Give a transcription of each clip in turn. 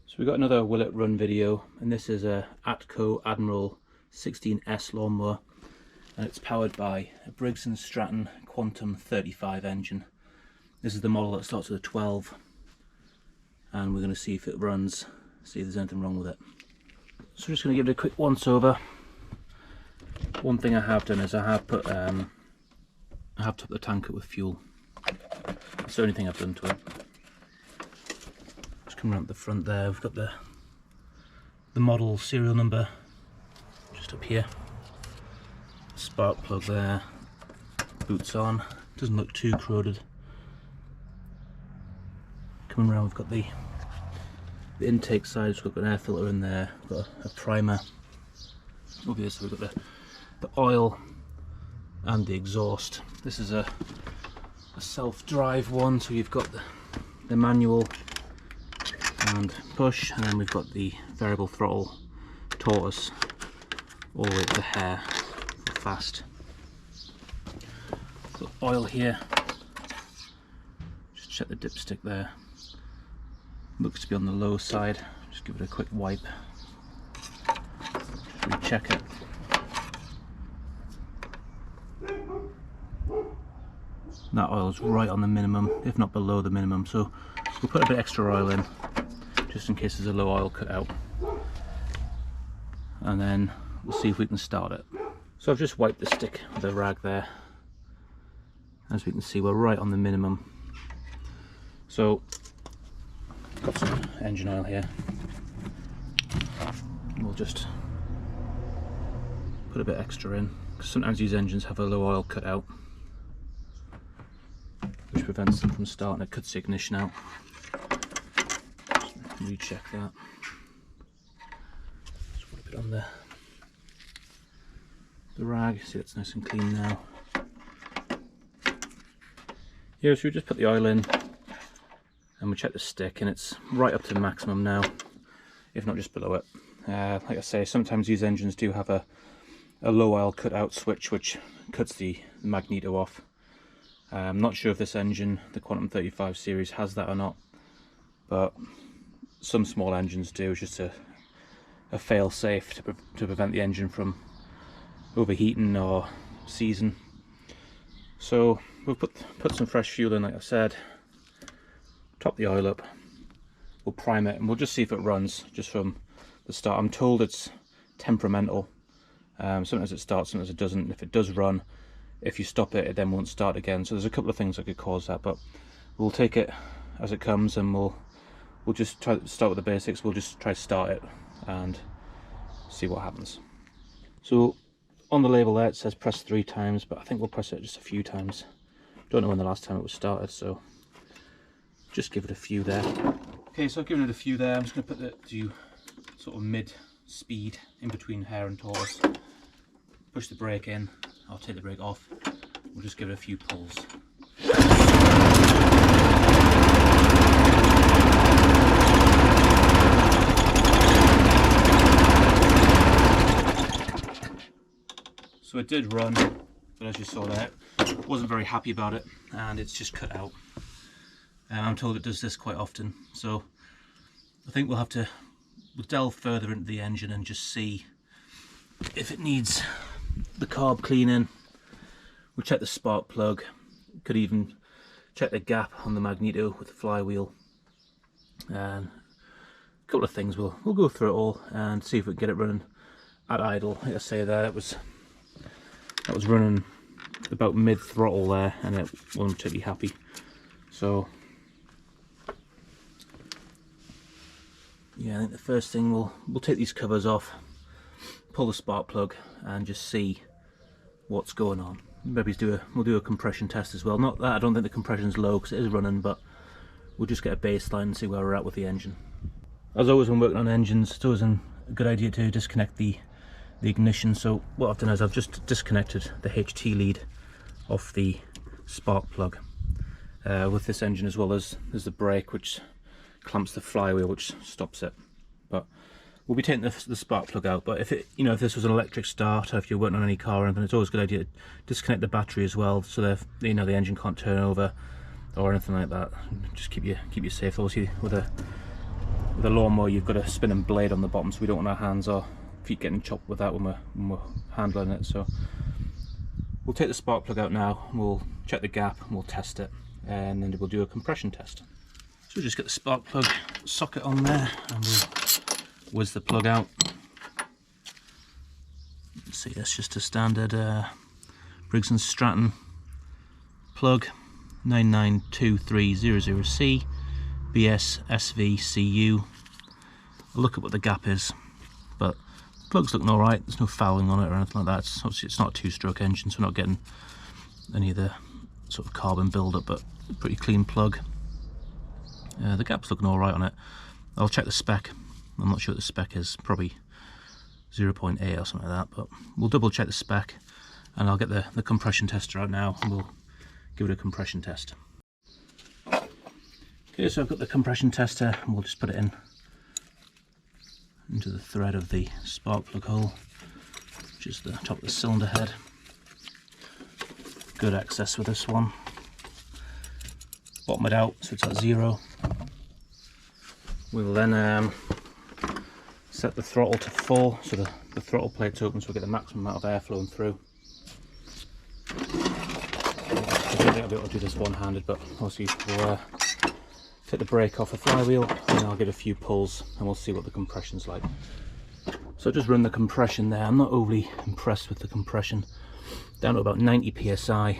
So we got another will it run video, and this is a Atco 16s lawnmower, and it's powered by a Briggs Stratton Quantum 35 engine. This is the model that starts with a 12, and we're going to see if it runs, see if there's anything wrong with it. So we're just going to give it a quick once over. One thing I have done is I have topped the tank up with fuel. That's the only thing I've done to it. Just come around the front there, we've got the model serial number just up here. Spark plug there, boots on, doesn't look too corroded. Coming around, we've got the intake side, so we've got an air filter in there, we've got a primer. Over here, so we've got the oil and the exhaust. This is a self-drive one, so you've got the manual and push, and then we've got the variable throttle tortoise all the way to the hair for fast. Got oil here, just check the dipstick there, looks to be on the low side, just give it a quick wipe, just recheck it. That oil is right on the minimum, if not below the minimum, so we'll put a bit extra oil in just in case there's a low oil cut out, and then we'll see if we can start it. So I've just wiped the stick with a rag there. As we can see, we're right on the minimum. So got some engine oil here, we'll just put a bit extra in, because sometimes these engines have a low oil cut out, which prevents them from starting. It cuts the ignition out. Just recheck that. Just put a bit on the rag. See, it's nice and clean now. Yeah, so we just put the oil in and we check the stick, and it's right up to maximum now, if not just below it. Like I say, sometimes these engines do have a low oil cut out switch which cuts the magneto off. I'm not sure if this engine, the Quantum 35 series, has that or not, but some small engines do. It's just a fail-safe to prevent the engine from overheating or seizing. So we'll put some fresh fuel in, like I said, top the oil up, we'll prime it, and we'll just see if it runs just from the start. I'm told it's temperamental. Sometimes it starts, sometimes it doesn't. If it does run, if you stop it, it then won't start again. So there's a couple of things that could cause that, but we'll take it as it comes, and we'll just try to start with the basics. We'll just try to start it and see what happens. So on the label there it says press 3 times, but I think we'll press it just a few times. Don't know when the last time it was started, so just give it a few there. Okay, so I've given it a few there. I'm just going to put it to sort of mid speed in between hair and tortoise. Push the brake in, I'll take the brake off, we'll just give it a few pulls. So it did run, but as you saw there, wasn't very happy about it, and it's just cut out. I'm told it does this quite often, so I think we'll delve further into the engine and just see if it needs the carb cleaning. We'll check the spark plug, could even check the gap on the magneto with the flywheel, and a couple of things. We'll go through it all and see if we can get it running at idle. Like I say there, that was running about mid throttle there, and it wasn't particularly happy. So yeah, I think the first thing we'll take these covers off, pull the spark plug, and just see what's going on. Maybe we'll do a compression test as well. Not that I don't think the compression's low because it is running, but we'll just get a baseline and see where we're at with the engine. As always when working on engines, it's always a good idea to disconnect the ignition. So what I've done is I've just disconnected the HT lead off the spark plug. With this engine as well, there's the brake which clamps the flywheel, which stops it. But we'll be taking the spark plug out. But if this was an electric start, or if you're working on any car or anything, it's always a good idea to disconnect the battery as well, so that the engine can't turn over or anything like that. Just keep you safe. Obviously with with a lawnmower you've got a spinning blade on the bottom, so we don't want our hands or feet getting chopped with that when we're handling it. So we'll take the spark plug out now, we'll check the gap and we'll test it, and then we'll do a compression test. So we'll just get the spark plug socket on there and we'll whiz the plug out. See, that's just a standard Briggs Stratton plug, 992300C BS SVCU. I'll look at what the gap is, but the plug's looking alright, there's no fouling on it or anything like that. Obviously it's not a two-stroke engine, so we're not getting any of the sort of carbon build-up, but a pretty clean plug. The gap's looking alright on it. I'll check the spec. I'm not sure what the spec is, probably 0.8 or something like that, but we'll double check the spec, and I'll get the compression tester out now and we'll give it a compression test. Okay, so I've got the compression tester and we'll just put it into the thread of the spark plug hole, which is the top of the cylinder head. Good access with this one. Bottom it out so it's at 0. We'll then set the throttle to full, so the throttle plate's open, so we get the maximum amount of air flowing through. I don't think I'll be able to do this one-handed, but obviously we'll take the brake off the flywheel and I'll get a few pulls and we'll see what the compression's like. So just run the compression there. I'm not overly impressed with the compression. Down to about 90 psi.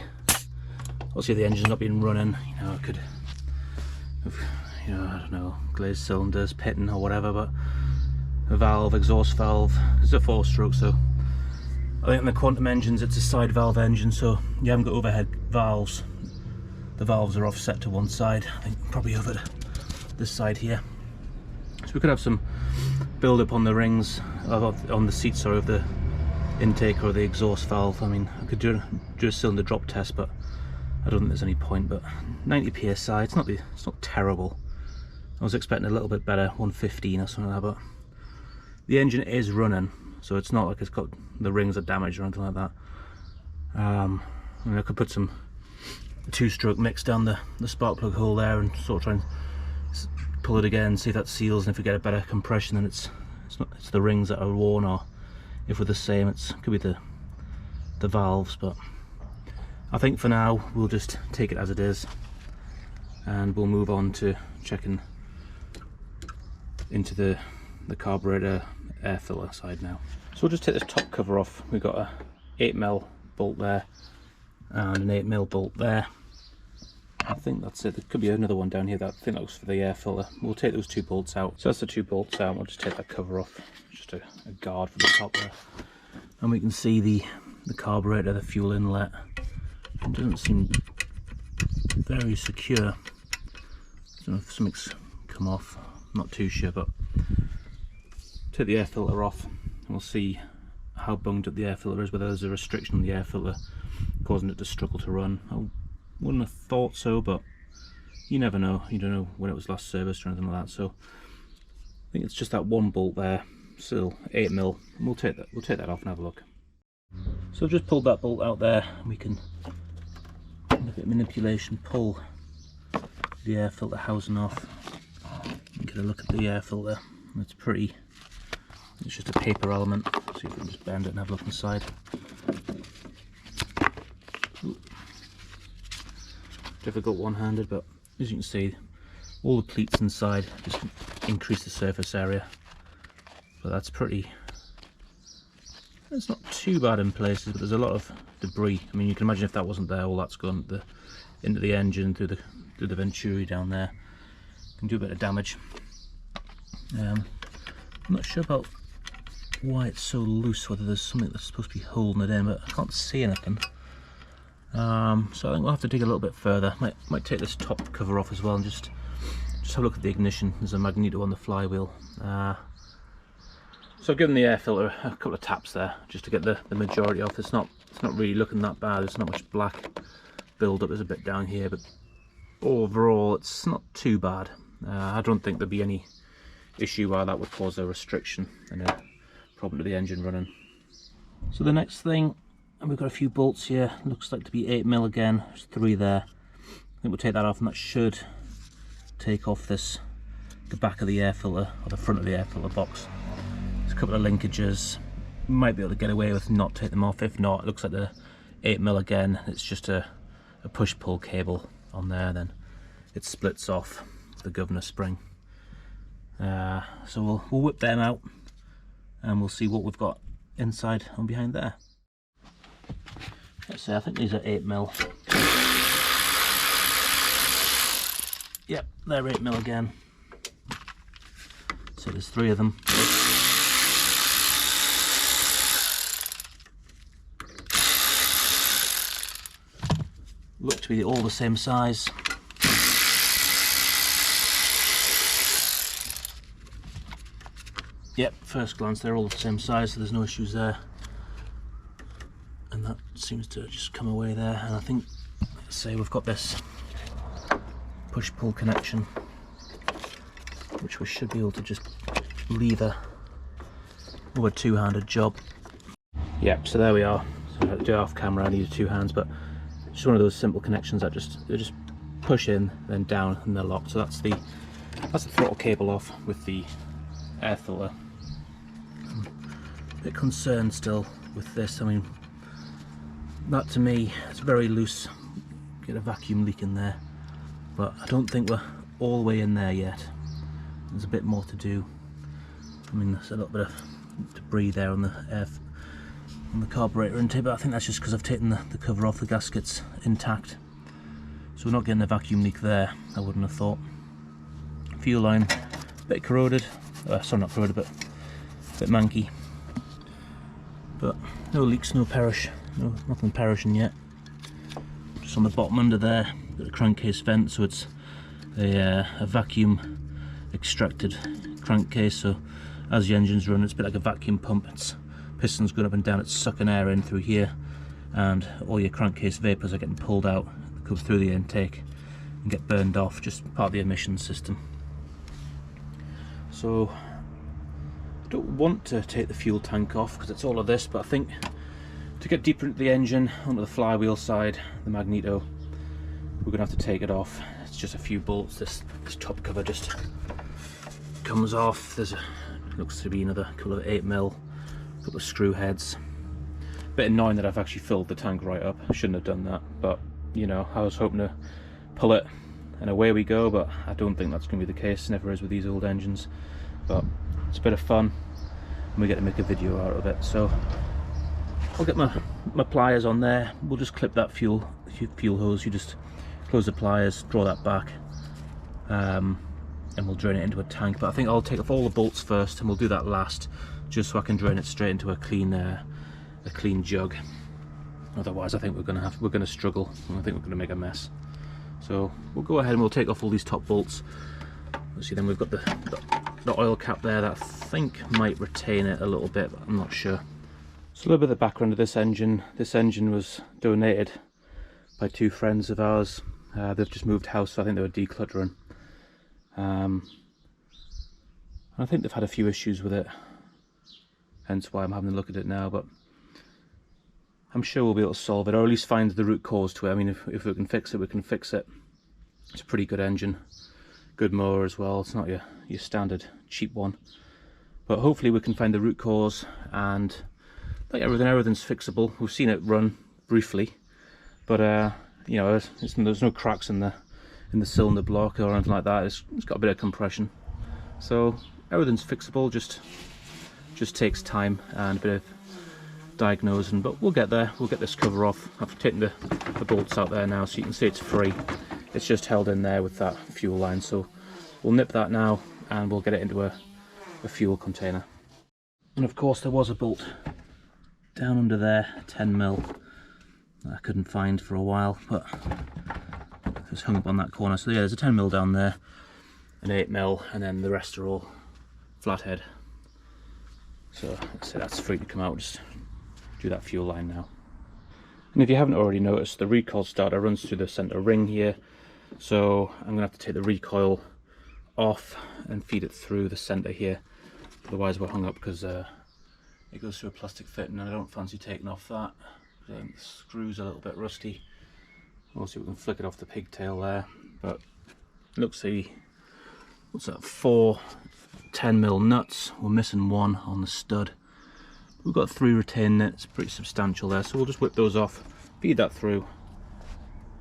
Obviously the engine's not been running, I could have, I don't know, glazed cylinders, pitting or whatever, but a valve, exhaust valve, it's a 4-stroke, so I think in the Quantum engines it's a side valve engine, so you haven't got overhead valves. The valves are offset to one side, I think probably over this side here. So we could have some build up on the rings, on the seat, sorry, of the intake or the exhaust valve. I mean, I could do a cylinder drop test, but I don't think there's any point. But 90 psi, it's not terrible. I was expecting a little bit better, 115 or something like that, but the engine is running, so it's not like it's got the rings are damaged or anything like that. I mean, I could put some 2-stroke mix down the spark plug hole there and sort of try and pull it again, see if that seals, and if we get a better compression then it's the rings that are worn, or if we're the same, it could be the valves. But I think for now we'll just take it as it is and we'll move on to checking into the carburetor air filter side now. So we'll just take this top cover off. We've got a 8mm bolt there and an 8mm bolt there. I think that's it. There could be another one down here that I think that looks for the air filter. We'll take those 2 bolts out. So that's the 2 bolts out. We'll just take that cover off, just a guard for the top there, and we can see the carburetor, the fuel inlet. It doesn't seem very secure. I don't know if something's come off. I'm not too sure, but take the air filter off and we'll see how bunged up the air filter is, whether there's a restriction on the air filter causing it to struggle to run. I wouldn't have thought so, but you never know. You don't know when it was last serviced or anything like that. So I think it's just that one bolt there, still 8mm, and we'll take that off and have a look. So I've just pulled that bolt out there, and we can, with a bit of manipulation, pull the air filter housing off and get a look at the air filter. It's pretty, it's just a paper element. See if we can just bend it and have a look inside. Ooh. Difficult one-handed, but as you can see, all the pleats inside just increase the surface area. But that's pretty, it's not too bad in places, but there's a lot of debris. I mean, you can imagine if that wasn't there, all that's gone into the engine, through the venturi down there. Can do a bit of damage. I'm not sure about why it's so loose, whether there's something that's supposed to be holding it in, but I can't see anything. So I think we'll have to dig a little bit further. Might take this top cover off as well and just have a look at the ignition. There's a magneto on the flywheel. So I've given the air filter a couple of taps there just to get the majority off. It's not really looking that bad. There's not much black build up. There's a bit down here, but overall it's not too bad. I don't think there'd be any issue where that would cause a restriction and a problem to the engine running. So the next thing, and we've got a few bolts here, looks like to be 8mm again. There's 3 there. I think we'll take that off, and that should take off this the back of the air filter, or the front of the air filter box. There's a couple of linkages. Might be able to get away with not taking them off. If not, it looks like the 8mm again. It's just a push-pull cable on there, then it splits off the governor spring. So we'll whip them out and we'll see what we've got inside and behind there. Let's see, I think these are 8mm. Yep, they're 8mm again. So there's 3 of them. Look to be all the same size. Yep, first glance they're all the same size, so there's no issues there. And that seems to just come away there. And I think, let's say we've got this push-pull connection, which we should be able to just lever with a two-handed job. Yep, so there we are. So I do it off camera, I need 2 hands, but it's one of those simple connections that they just push in, then down, and they're locked. So that's the throttle cable off with the air filter. I'm a bit concerned still with this. I mean, that to me is very loose. Get a vacuum leak in there, but I don't think we're all the way in there yet. There's a bit more to do. I mean, there's a little bit of debris there on the carburetor intake, but I think that's just because I've taken the cover off. The gasket's intact, so we're not getting a vacuum leak there, I wouldn't have thought. Fuel line, a bit corroded, sorry, not corroded, but a bit manky, but no leaks, no perish, nothing perishing yet. Just on the bottom under there, got a crankcase vent, so it's a vacuum extracted crankcase, so as the engine's run, it's a bit like a vacuum pump. It's pistons going up and down, it's sucking air in through here, and all your crankcase vapours are getting pulled out, go through the intake and get burned off, just part of the emissions system. So I don't want to take the fuel tank off because it's all of this, but I think to get deeper into the engine, onto the flywheel side, the magneto, we're going to have to take it off. It's just a few bolts. This top cover just comes off. There's looks to be another couple of 8mm, a couple of screw heads. Bit annoying that I've actually filled the tank right up. I shouldn't have done that, but you know, I was hoping to pull it and away we go, but I don't think that's going to be the case. Never is with these old engines, but it's a bit of fun and we get to make a video out of it. So I'll get my pliers on there. We'll just clip that fuel hose. You just close the pliers, draw that back, and we'll drain it into a tank. But I think I'll take off all the bolts first, and we'll do that last, just so I can drain it straight into a clean jug. Otherwise, I think we're gonna struggle, and I think we're gonna make a mess. So we'll go ahead and we'll take off all these top bolts. See, then we've got the oil cap there that I think might retain it a little bit, but I'm not sure. So a little bit of the background of this engine. This engine was donated by 2 friends of ours. They've just moved house, so I think they were decluttering. I think they've had a few issues with it, hence why I'm having a look at it now, but I'm sure we'll be able to solve it, or at least find the root cause to it. I mean, if we can fix it, we can fix it. It's a pretty good engine, good mower as well. It's not your standard cheap one, but hopefully we can find the root cause, and like everything's fixable. We've seen it run briefly, but you know, there's no cracks in the cylinder block or anything like that. It's got a bit of compression, so everything's fixable. Just takes time and a bit of diagnosing, but we'll get there. We'll get this cover off. I've taken the bolts out there now, so you can see it's free. It's just held in there with that fuel line, so we'll nip that now and we'll get it into a fuel container. And of course there was a bolt down under there, a 10mm, that I couldn't find for a while, but it was hung up on that corner. So yeah, there's a 10mm down there, an 8mm, and then the rest are all flathead. So let's say that's free to come out. Just do that fuel line now. And if you haven't already noticed, the recoil starter runs through the center ring here, so I'm gonna have to take the recoil off and feed it through the center here, otherwise we're hung up, because it goes through a plastic fitting and I don't fancy taking off that. The screw's a little bit rusty. We'll see if we can flick it off the pigtail there, but it looks to be what's that, 4 10mm nuts. We're missing one on the stud. We've got 3 retain nets, pretty substantial there, so we'll just whip those off, feed that through,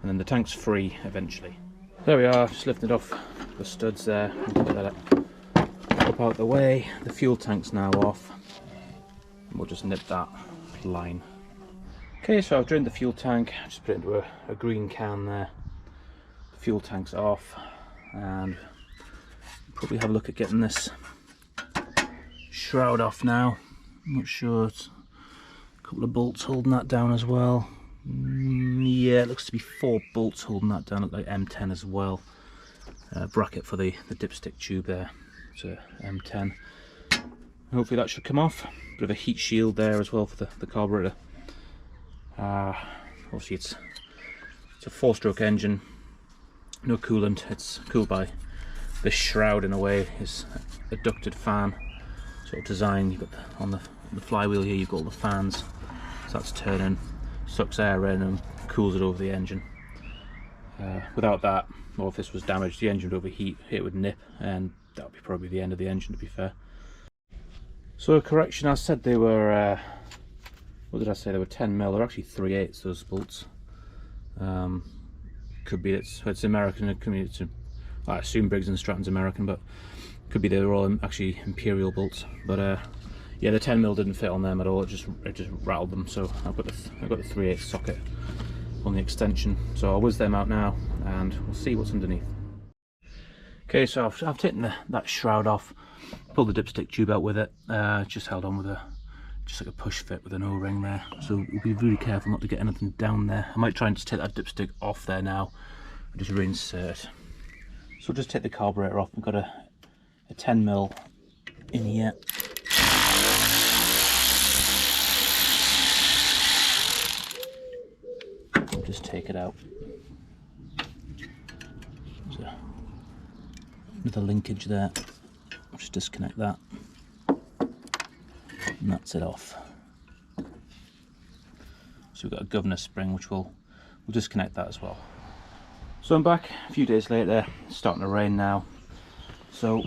and then the tank's free eventually. There we are, just lifted off the studs there. We'll put that up out the way. The fuel tank's now off, and we'll just nip that line. Okay, so I've drained the fuel tank, just put it into a green can there. The fuel tank's off, and probably have a look at getting this shroud off now. I'm not sure, it's a couple of bolts holding that down as well. Yeah, it looks to be 4 bolts holding that down, look like M10 as well. Bracket for the dipstick tube there, so M10. Hopefully that should come off. Bit of a heat shield there as well for the carburetor. Obviously it's a 4-stroke engine, no coolant, it's cooled by this shroud in a way, is a ducted fan sort of design. You've got on the flywheel here, you've got all the fans, so that's turning, sucks air in and cools it over the engine. Without that, or if this was damaged, the engine would overheat, it would nip, and that would be probably the end of the engine, to be fair. So a correction, I said they were what did I say, they were 10mm, they're actually 3/8 those bolts. Could be it's American, it could be I assume Briggs and Stratton's American, but could be they were all actually Imperial bolts. But yeah, the 10mm didn't fit on them at all. It just rattled them. So I've got the 3/8 socket on the extension. So I'll whiz them out now, and we'll see what's underneath. Okay, so I've taken that shroud off, pulled the dipstick tube out with it. Just held on with just like a push fit with an O-ring there. So we'll be really careful not to get anything down there. I might try and just take that dipstick off there now and just reinsert. So we'll just take the carburetor off. We've got a 10mm in here. We'll just take it out. There's another linkage there. I'll just disconnect that. And that's it off. So we've got a governor spring, which we'll disconnect that as well. So I'm back a few days later, it's starting to rain now. So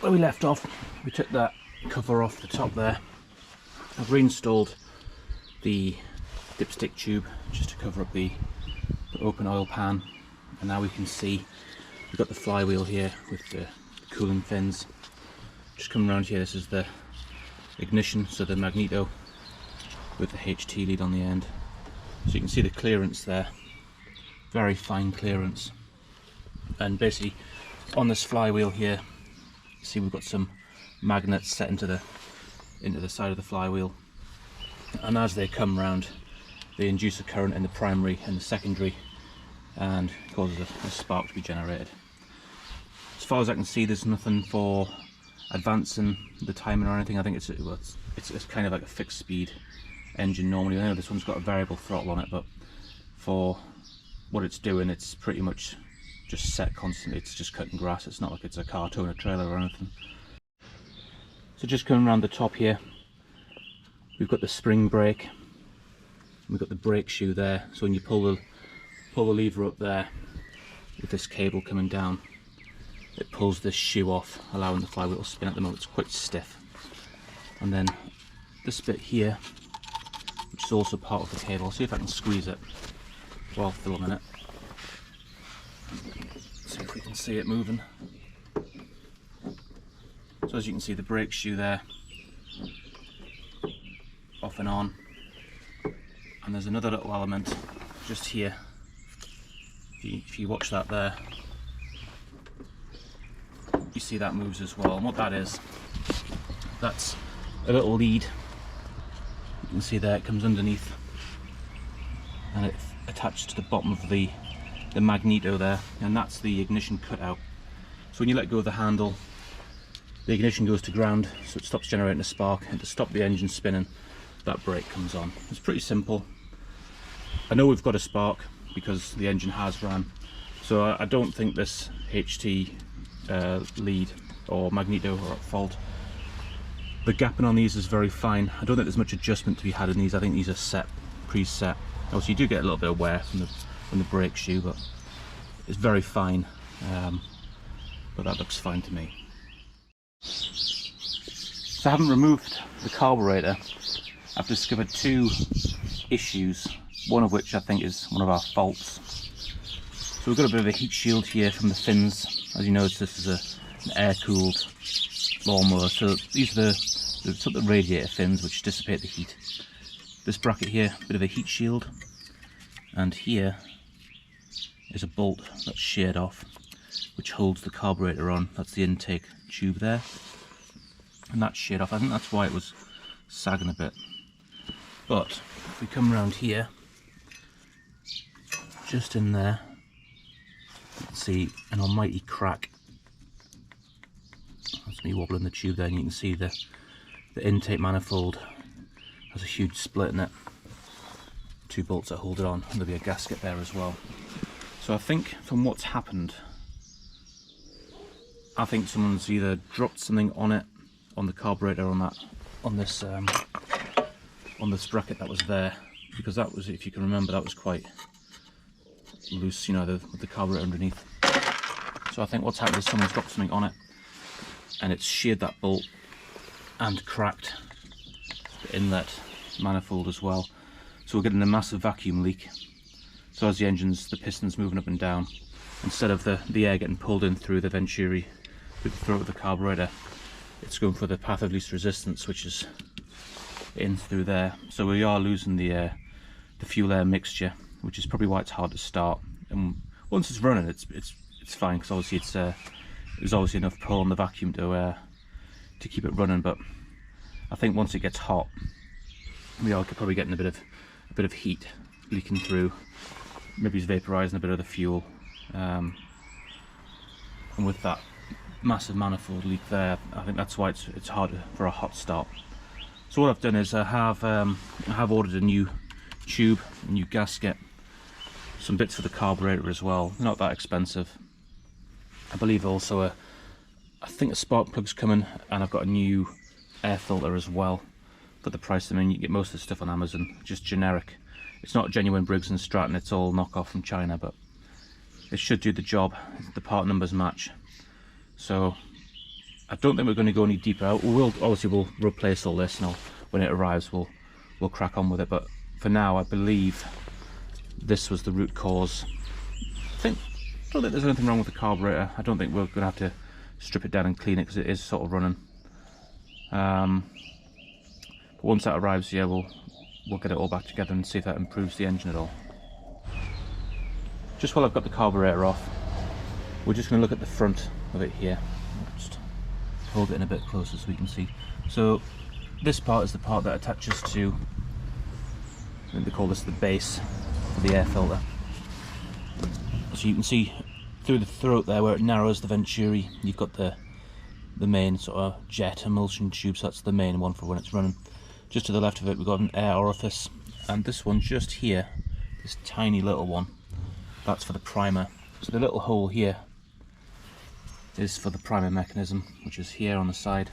where we left off, we took that cover off the top there. I've reinstalled the dipstick tube just to cover up the open oil pan, and now we can see we've got the flywheel here with the cooling fins. Just coming around here, this is the ignition, so the magneto with the HT lead on the end. So you can see the clearance there, very fine clearance. And basically on this flywheel here, see we've got some magnets set into the side of the flywheel, and as they come round they induce a current in the primary and the secondary and causes a spark to be generated. As far as I can see, there's nothing for advancing the timing or anything. I think it's kind of like a fixed speed engine normally. I know this one's got a variable throttle on it, but for what it's doing, it's pretty much just set constantly. It's just cutting grass. It's not like it's a car towing a trailer or anything. So just coming around the top here, we've got the spring brake, we've got the brake shoe there. So when you pull the lever up there with this cable coming down, it pulls this shoe off, allowing the flywheel to spin. At the moment it's quite stiff. And then this bit here, which is also part of the cable, I'll see if I can squeeze it while filming it. See if we can see it moving. So as you can see, the brake shoe there, off and on. And there's another little element just here. If you watch that there, you see that moves as well. And what that is, that's a little lead. You can see there, it comes underneath and it's attached to the bottom of the magneto there, and that's the ignition cutout. So when you let go of the handle, the ignition goes to ground, so it stops generating a spark, and to stop the engine spinning, that brake comes on. It's pretty simple. I know we've got a spark because the engine has ran, so I don't think this HT lead or magneto are at fault. The gapping on these is very fine. I don't think there's much adjustment to be had in these. I think these are set, preset. Obviously you do get a little bit of wear from the brake shoe, but it's very fine. but that looks fine to me. So I haven't removed the carburetor. I've discovered two issues, one of which I think is one of our faults. So we've got a bit of a heat shield here from the fins. As you notice, this is an air-cooled lawnmower, so these are the sort of radiator fins which dissipate the heat. This bracket here, a bit of a heat shield, and here is a bolt that's sheared off, which holds the carburetor on. That's the intake tube there, and that's sheared off. I think that's why it was sagging a bit. But if we come around here, just in there, you can see an almighty crack. That's me wobbling the tube there, and you can see the intake manifold has a huge split in it. Two bolts that hold it on, and there'll be a gasket there as well. So I think from what's happened, I think someone's either dropped something on it, on the carburetor, on this bracket that was there, because that was, if you can remember, that was quite loose, you know, with the carburetor underneath. So I think what's happened is someone's dropped something on it, and it's sheared that bolt and cracked the inlet manifold as well. So we're getting a massive vacuum leak. So as the piston's moving up and down, instead of the air getting pulled in through the venturi, through the throat of the carburetor, it's going for the path of least resistance, which is in through there. So we are losing the fuel air mixture, which is probably why it's hard to start. And once it's running, it's fine, because obviously there's obviously enough pull on the vacuum to keep it running. But I think once it gets hot, we are probably getting a bit of heat leaking through. Maybe it's vaporizing a bit of the fuel, and with that massive manifold leak there, I think that's why it's harder for a hot start. So what I've done is I have ordered a new tube, a new gasket, some bits for the carburetor as well. Not that expensive. I believe also I think a spark plug's coming, and I've got a new air filter as well for the price. I mean, you get most of the stuff on Amazon, just generic. It's not genuine Briggs and Stratton, it's all knockoff from China, but it should do the job. The part numbers match. So I don't think we're going to go any deeper. We'll replace all this, and when it arrives we'll crack on with it. But for now, I believe this was the root cause. I don't think there's anything wrong with the carburetor. I don't think we're going to have to strip it down and clean it, because it is sort of running. But once that arrives, yeah, we'll get it all back together and see if that improves the engine at all. Just while I've got the carburetor off, we're just going to look at the front of it here. Just hold it in a bit closer so we can see. So this part is the part that attaches to, I think they call this the base of the air filter. So you can see through the throat there, where it narrows the venturi, you've got the main sort of jet emulsion tube. So that's the main one for when it's running. Just to the left of it, we've got an air orifice, and this one just here, this tiny little one, that's for the primer. So the little hole here is for the primer mechanism, which is here on the side,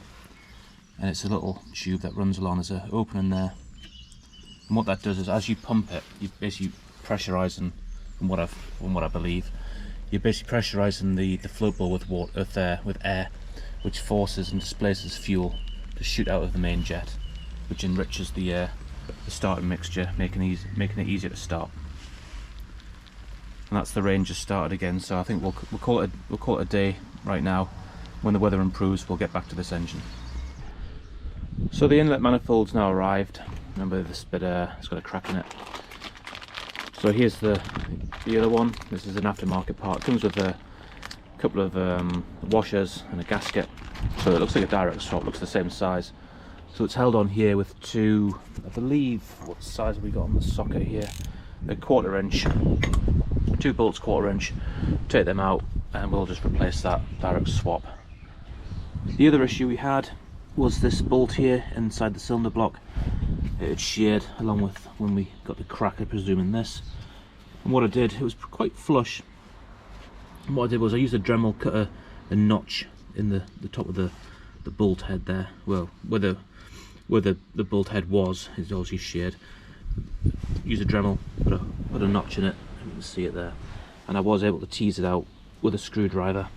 and it's a little tube that runs along. There's an opening there, and what that does is, as you pump it, you're basically pressurizing, from what I believe, you're basically pressurizing the float ball with air, which forces and displaces fuel to shoot out of the main jet, which enriches the starting mixture, making it easier to start. And that's the range just started again. So I think we'll call it a day right now. When the weather improves, we'll get back to this engine. So the inlet manifold's now arrived. Remember this bit, it's got a crack in it. So here's the other one. This is an aftermarket part. It comes with a couple of washers and a gasket. So it looks like a direct swap. Looks the same size. So it's held on here with two, I believe, what size have we got on the socket here? A 1/4 inch, 2 bolts 1/4 inch. Take them out and we'll just replace that direct swap. The other issue we had was this bolt here inside the cylinder block. It had sheared along with when we got the crack, I presume, in this. And what I did, it was quite flush. And what I did was I used a Dremel, cut a notch in the top of the bolt head there. Well, where the bolt head was is obviously sheared. Use a Dremel, put a notch in it, and you can see it there. And I was able to tease it out with a screwdriver.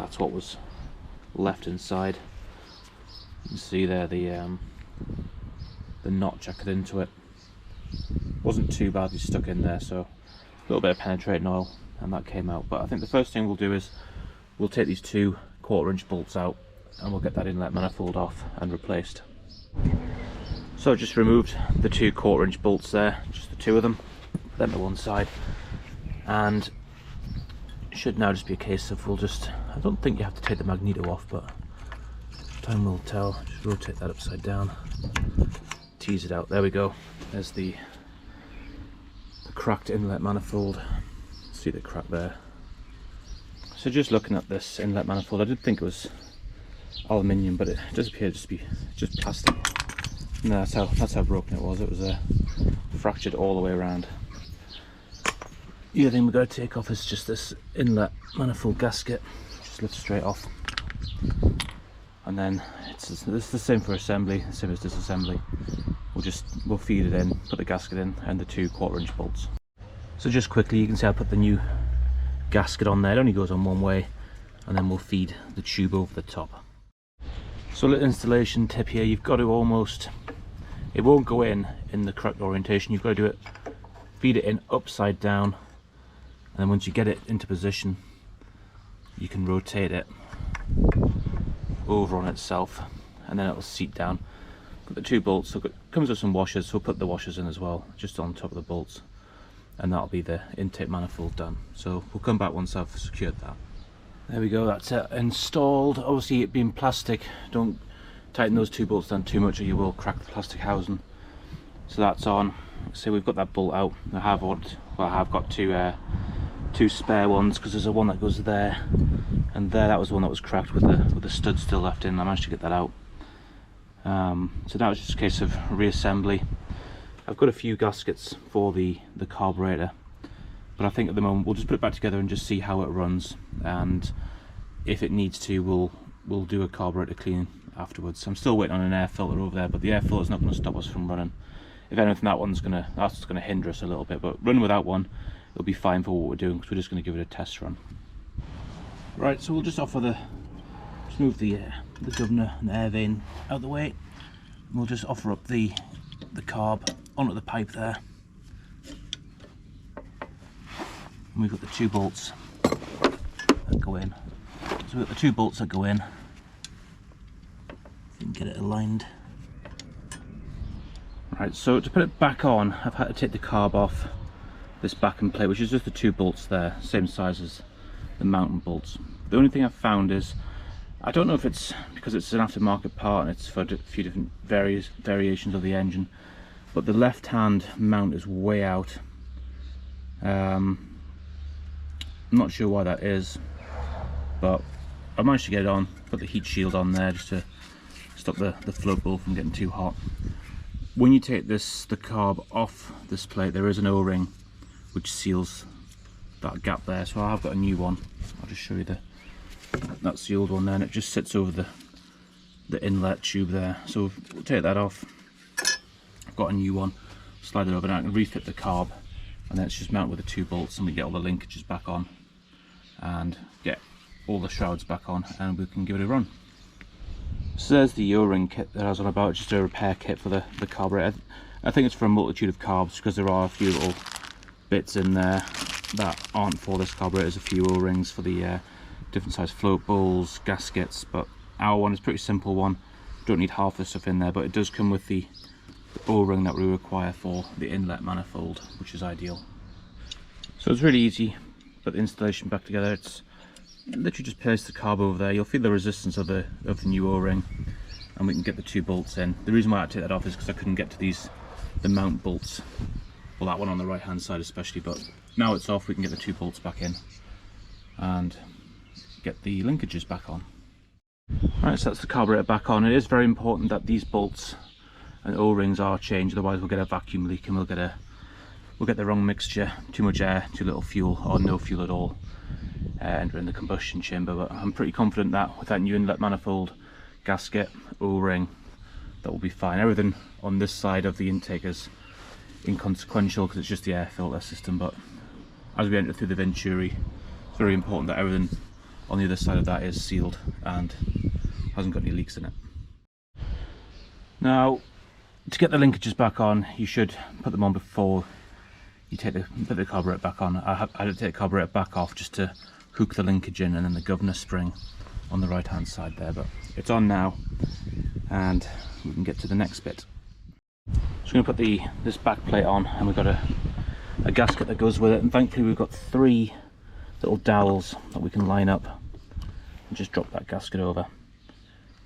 that's what was left inside. You can see there the notch I cut into it. Wasn't too badly stuck in there, so a little bit of penetrating oil and that came out. But I think the first thing we'll do is we'll take these 2 1/4-inch bolts out and we'll get that inlet manifold off and replaced. So I just removed the 2 1/4-inch bolts there, just the 2 of them, put them to one side, and it should now just be a case of we'll just, I don't think you have to take the magneto off, but time will tell. Just rotate that upside down, tease it out. There we go. There's the cracked inlet manifold. See the crack there. So just looking at this inlet manifold, I did think it was aluminium, but it does appear to be just plastic. And that's how broken it was. It was fractured all the way around. The other thing we've got to take off is just this inlet manifold gasket. Just lift straight off. And then it's the same for assembly, same as disassembly. We'll feed it in, put the gasket in, and the 2 1/4-inch bolts. So just quickly, you can see I put the new gasket on there. It only goes on one way, and then we'll feed the tube over the top. So a little installation tip here: you've got to almost, it won't go in the correct orientation. You've got to do it, feed it in upside down, and then once you get it into position, you can rotate it over on itself, and then it'll seat down. Put the 2 bolts, so it comes with some washers, so we'll put the washers in as well, just on top of the bolts, and that'll be the intake manifold done. So we'll come back once I've secured that. There we go, that's it installed. Obviously, it being plastic, don't tighten those 2 bolts down too much or you will crack the plastic housing. So that's on. So we've got that bolt out. I have got 2 spare ones, because there's a one that goes there and there. That was the one that was cracked with the stud still left in. I managed to get that out. So that was just a case of reassembly. I've got a few gaskets for the carburetor, but I think at the moment we'll just put it back together and just see how it runs, and if it needs to, we'll do a carburetor clean afterwards. I'm still waiting on an air filter over there, but the air filter is not going to stop us from running. If anything, that's gonna hinder us a little bit, but running without one, it'll be fine for what we're doing, because we're just going to give it a test run. Right, so we'll just move the governor and the air vane out of the way. We'll just offer up the carb onto the pipe there. And we've got the 2 bolts that go in. So we've got the 2 bolts that go in. You can get it aligned. Right, so to put it back on, I've had to take the carb off this backing plate, which is just the 2 bolts there, same size as the mounting bolts. The only thing I've found is, I don't know if it's because it's an aftermarket part and it's for a few different variations of the engine, but the left hand mount is way out. I'm not sure why that is, but I managed to get it on, put the heat shield on there just to stop the float ball from getting too hot. When you take the carb off this plate, there is an O-ring which seals that gap there, so I have got a new one. I'll just show you that's the old one there, and it just sits over the inlet tube there. So we'll take that off. I've got a new one, slide it over, and I can refit the carb, and then it's just mounted with the 2 bolts, and we get all the linkages back on and get all the shrouds back on, and we can give it a run. So there's the O-ring kit that I was on about, just a repair kit for the carburetor. I think it's for a multitude of carbs, because there are a few little bits in there that aren't for this carburetor. There's a few O-rings for the different size float bowls, gaskets, but our one is a pretty simple one. Don't need half the stuff in there, but it does come with the O-ring that we require for the inlet manifold, which is ideal. So it's really easy, put the installation back together. It's literally just place the carb over there. You'll feel the resistance of the new O-ring, and we can get the 2 bolts in. The reason why I had to take that off is because I couldn't get to the mount bolts, well, that one on the right hand side especially, but now it's off, we can get the 2 bolts back in and get the linkages back on. Right, so that's the carburetor back on. It is very important that these bolts and O-rings are changed, otherwise we'll get a vacuum leak and we'll get the wrong mixture, too much air, too little fuel, or no fuel at all entering the combustion chamber. But I'm pretty confident that with that new inlet manifold, gasket, O-ring, that will be fine. Everything on this side of the intake is inconsequential because it's just the air filter system, but as we enter through the venturi, it's very important that everything on the other side of that is sealed and hasn't got any leaks in it. Now, to get the linkages back on, you should put them on before you put the carburetor back on. I had to take the carburetor back off just to hook the linkage in, and then the governor spring on the right hand side there, but it's on now and we can get to the next bit. So I'm going to put this back plate on, and we've got a gasket that goes with it, and thankfully we've got 3 little dowels that we can line up and just drop that gasket over,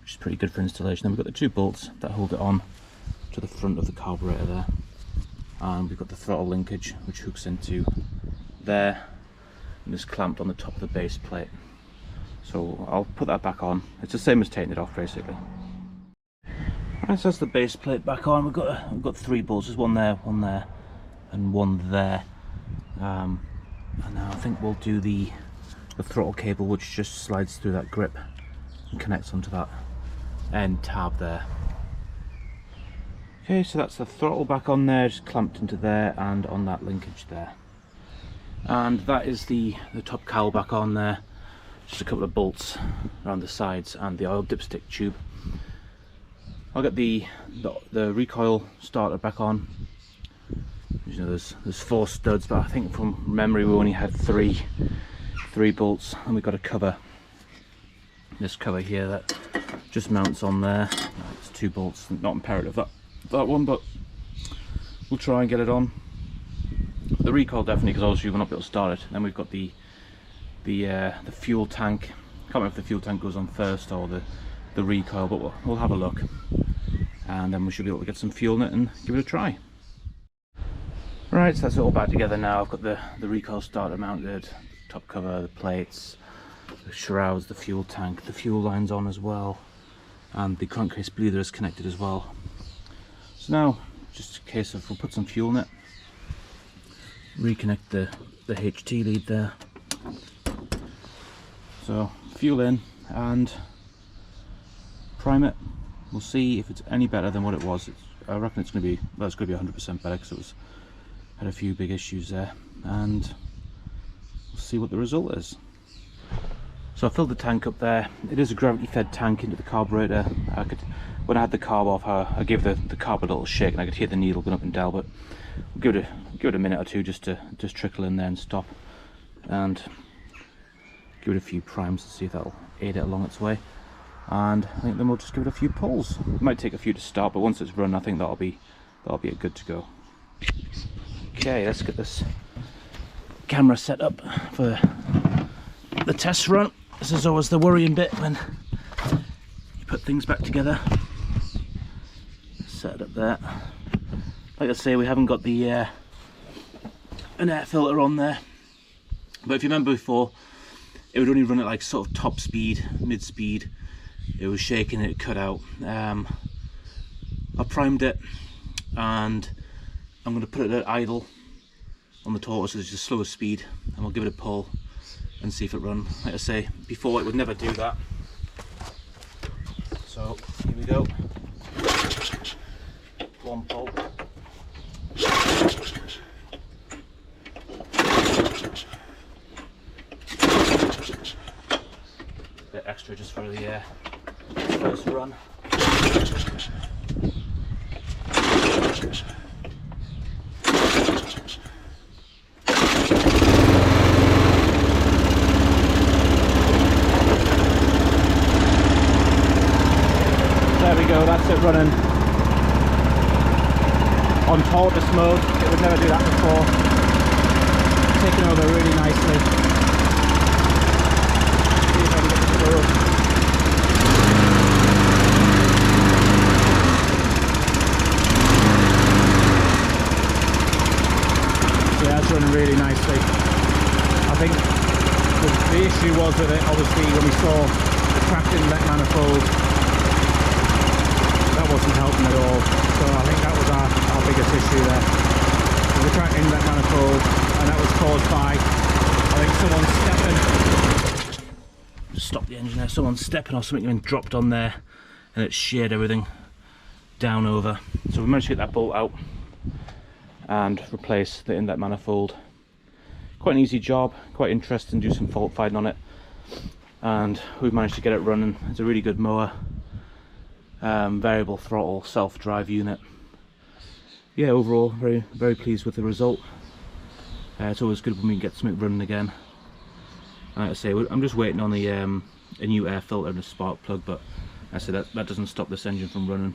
which is pretty good for installation. Then we've got the 2 bolts that hold it on to the front of the carburetor there, and we've got the throttle linkage which hooks into there and is clamped on the top of the base plate. So I'll put that back on. It's the same as taking it off basically. Right, so that's the base plate back on. We've got 3 bolts. There's one there, and one there. And now I think we'll do the throttle cable, which just slides through that grip and connects onto that end tab there. Okay, so that's the throttle back on there, just clamped into there and on that linkage there. And that is the top cowl back on there. Just a couple of bolts around the sides and the oil dipstick tube. I'll get the recoil starter back on. You know, there's 4 studs, but I think from memory we only had 3 bolts, and we've got a cover. This cover here that just mounts on there. It's 2 bolts, not imperative that one, but we'll try and get it on. The recoil definitely, because obviously we'll not be able to start it. Then we've got the fuel tank. Can't remember if the fuel tank goes on first or the recoil, but we'll have a look, and then we should be able to get some fuel in it and give it a try. Right, so that's it all back together now. I've got the recoil starter mounted, top cover, the plates, the shrouds, the fuel tank, the fuel lines on as well, and the crankcase bleeder is connected as well. So now, just a case of we'll put some fuel in it, reconnect the HT lead there. So fuel in and prime it. We'll see if it's any better than what it was. I reckon it's going to be, well, it's going to be 100% better, because it had a few big issues there, and we'll see what the result is. So I filled the tank up there. It is a gravity fed tank into the carburetor. When I had the carb off, I gave the carb a little shake and I could hear the needle going up and down, but we'll give it a minute or two just to trickle in there and stop, and give it a few primes to see if that'll aid it along its way. And I think then we'll just give it a few pulls. It might take a few to start, but once it's run, I think that'll be good to go. Okay, let's get this camera set up for the test run. This is always the worrying bit when you put things back together. Set it up there. Like I say, we haven't got an air filter on there, but if you remember before, it would only run at like sort of top speed, mid speed. It was shaking, it cut out. I primed it, and I'm going to put it at idle on the tortoise, so it's just slower speed, and we'll give it a pull and see if it runs. Like I say, before it would never do that. So here we go. One pull. Bit extra just for the first run. There we go, that's it running on tortoise mode. It would never do that before. Taking over really nicely. See if I can get it to go. So yeah, that's running really nicely. I think the issue was with it, obviously, when we saw the cracked inlet manifold, that wasn't helping at all. So I think that was our biggest issue there. The cracked inlet manifold, and that was caused by, I think, someone stepping. Just stop the engine there. Someone stepping or something and dropped on there, and it sheared everything down over. So we managed to get that bolt out and replace the inlet manifold. Quite an easy job, quite interesting, do some fault finding on it. and we've managed to get it running. It's a really good mower, variable throttle, self-drive unit. Yeah, overall very pleased with the result. It's always good when we can get something running again. And like I say, I'm just waiting on the a new air filter and a spark plug, but I say that doesn't stop this engine from running.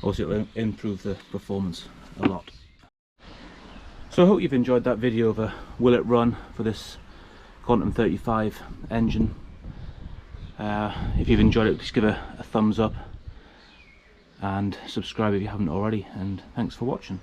Also, it'll improve the performance a lot. So I hope you've enjoyed that video of a will it run for this Quantum 35 engine. If you've enjoyed it, just give a thumbs up and subscribe if you haven't already, and thanks for watching.